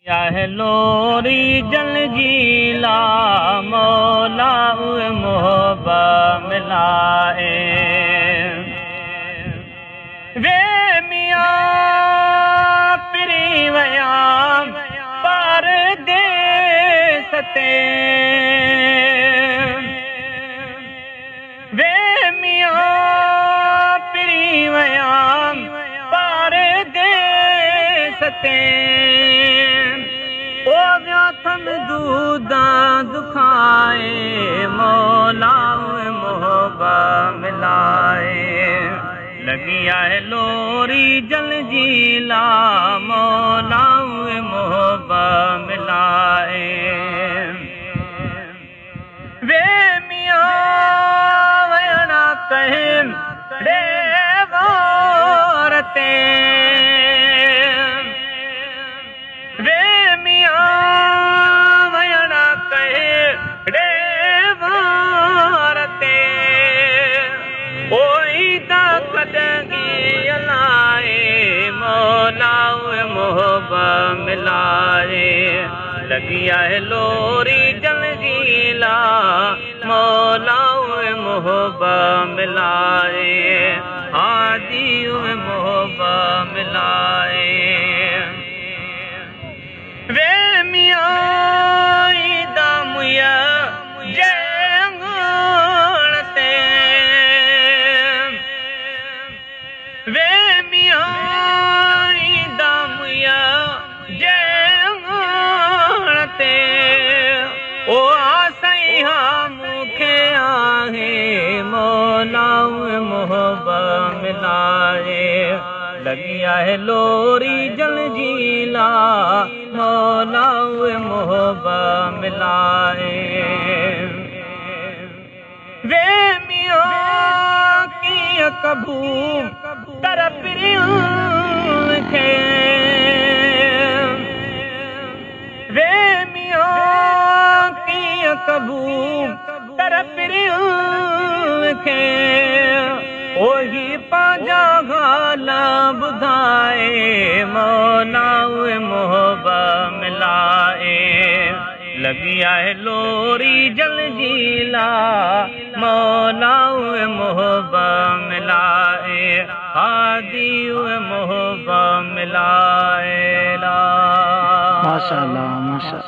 या है लोरी जल गीला मौला मोहब्बा मिलाए वे मियाँ पिरी वया पर दे सते वे मियाँ पिरी वया पर दे सते थम दूदा दुखाए मौला मोहब्बा मिलाए लगिया है लोरी जल जीला मौला मोहब्बा मिलाए वे मियाँ वयना कहें रे वारते वे मियाँ मोहब्बा मिलाए लगिया है लोरी जल गीला मौला मोहब्बा मिलाए हादी मोहब्बा मिलाए वे मियाँ दामुया जंगते वे मियाँ ओ आसई हाँ मुखे आहे मौला मोहब्बा मिलाए लगिया है लोरी जल जीला मौला मोहब्बा मिलाए वे मियाँ की कबू तरफ खे वे मियाँ की कबू तरफ खे ओही पांजा गाला बुधाए मौला मोहब्बा मिलाए लगिया है लोरी जल जीला मौला मोहब्बा मिलाए हादी मोहब्बा मिलाए। माशाअल्लाह माशाअल्लाह।